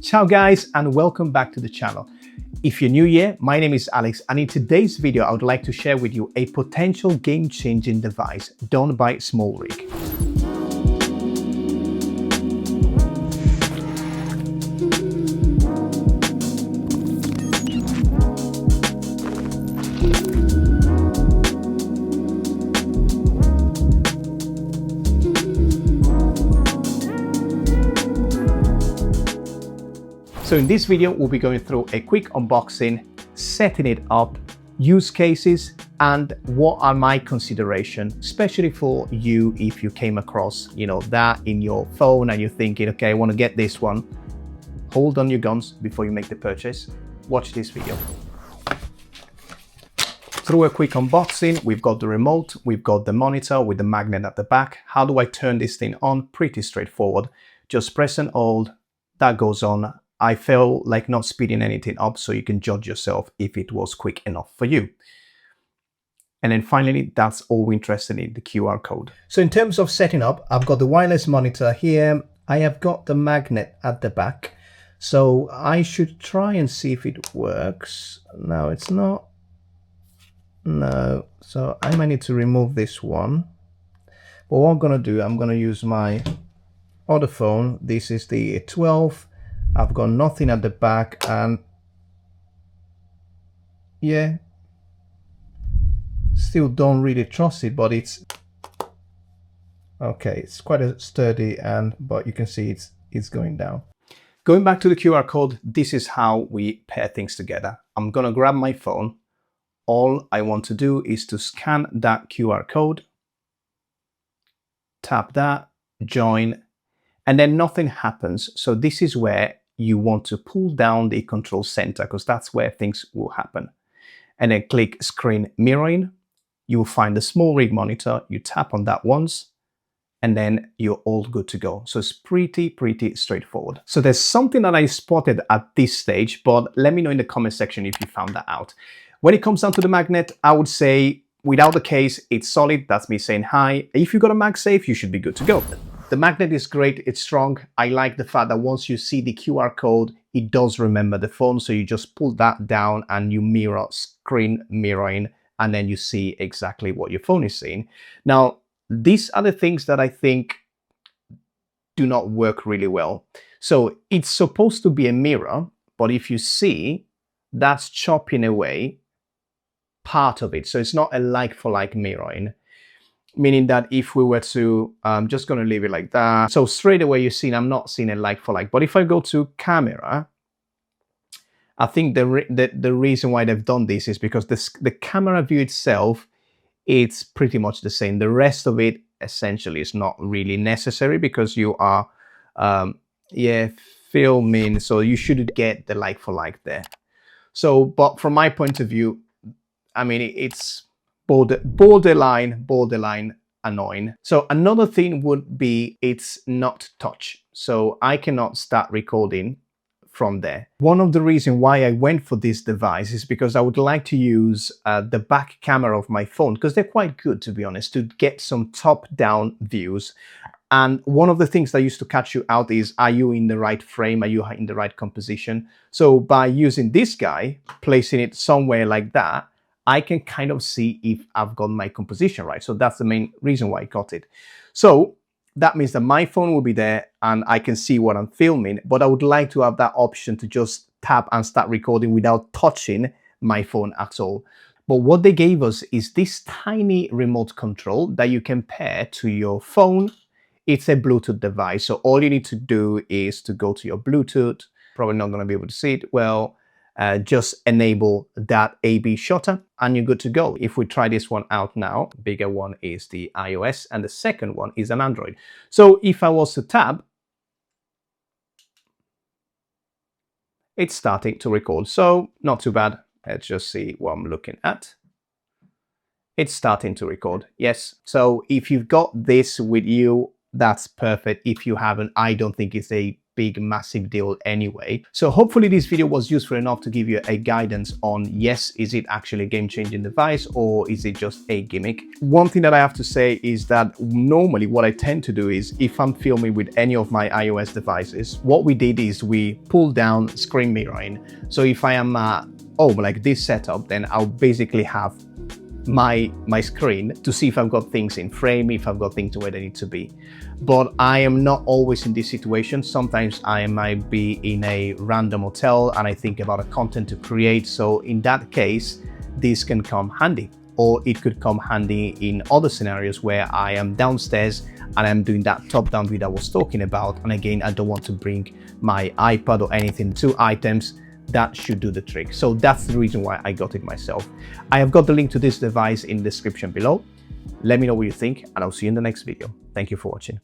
Ciao guys, and welcome back to the channel. If you're new here, my name is Alex, and in today's video I would like to share with you a potential game-changing device done by SmallRig. So in this video, we'll be going through a quick unboxing, setting it up, use cases, and what are my considerations, especially for you if you came across, that in your phone and you're thinking, okay, I want to get this one. Hold on your guns before you make the purchase. Watch this video. Through a quick unboxing, we've got the remote, we've got the monitor with the magnet at the back. How do I turn this thing on? Pretty straightforward. Just press and hold, that goes on. I felt like not speeding anything up, so you can judge yourself if it was quick enough for you. And then finally, that's all we're interested in, the QR code. So in terms of setting up, I've got the wireless monitor here. I have got the magnet at the back. So I should try and see if it works. No, it's not. No, so I might need to remove this one. But what I'm gonna do, I'm gonna use my other phone. This is the 12. I've got nothing at the back, and yeah, still don't really trust it, but it's okay. It's quite a sturdy, but you can see it's going down. Going back to the QR code, this is how we pair things together. I'm gonna grab my phone. All I want to do is to scan that QR code, tap that, join, and then nothing happens. So this is where you want to pull down the control center, because that's where things will happen. And then click screen mirroring. You will find the SmallRig monitor. You tap on that once, and then you're all good to go. So it's pretty straightforward. So there's something that I spotted at this stage, but let me know in the comment section if you found that out. When it comes down to the magnet, I would say without the case, it's solid. That's me saying hi. If you got a MagSafe, you should be good to go. The magnet is great, it's strong. I like the fact that once you see the QR code, it does remember the phone. So you just pull that down and you mirror, screen mirroring, and then you see exactly what your phone is seeing. Now, these are the things that I think do not work really well. So it's supposed to be a mirror, but if you see, that's chopping away part of it. So it's not a like-for-like mirroring. Meaning that if we were to, I'm just going to leave it like that. So straight away you're seeing, I'm not seeing a like for like. But if I go to camera, I think the reason why they've done this is because the camera view itself, it's pretty much the same. The rest of it essentially is not really necessary because you are, filming. So you should get the like for like there. So, but from my point of view, I mean, it's borderline annoying. So another thing would be it's not touch. So I cannot start recording from there. One of the reasons why I went for this device is because I would like to use the back camera of my phone, because they're quite good, to be honest, to get some top-down views. And one of the things that used to catch you out is, are you in the right frame? Are you in the right composition? So by using this guy, placing it somewhere like that, I can kind of see if I've got my composition right. So that's the main reason why I got it. So that means that my phone will be there and I can see what I'm filming, but I would like to have that option to just tap and start recording without touching my phone at all. But what they gave us is this tiny remote control that you can pair to your phone. It's a Bluetooth device. So all you need to do is to go to your Bluetooth. Probably not going to be able to see it well. Just enable that A/B shutter and you're good to go. If we try this one out now, bigger one is the iOS and the second one is an Android. So if I was to tap, it's starting to record. So not too bad. Let's just see what I'm looking at. It's starting to record. Yes. So if you've got this with you, that's perfect. If you haven't, I don't think it's a big massive deal anyway. So hopefully this video was useful enough to give you a guidance on, yes, is it actually a game-changing device or is it just a gimmick? One thing that I have to say is that normally what I tend to do is, if I'm filming with any of my iOS devices, what we did is we pull down screen mirroring. So if I am like this setup, then I'll basically have my screen to see if I've got things in frame, if I've got things where they need to be. But I am not always in this situation. Sometimes I might be in a random hotel and I think about a content to create. So in that case, this can come handy, or it could come handy in other scenarios where I am downstairs and I'm doing that top-down view that I was talking about. And again, I don't want to bring my iPad or anything, 2 items. That should do the trick. So that's the reason why I got it myself. I have got the link to this device in the description below. Let me know what you think, and I'll see you in the next video. Thank you for watching.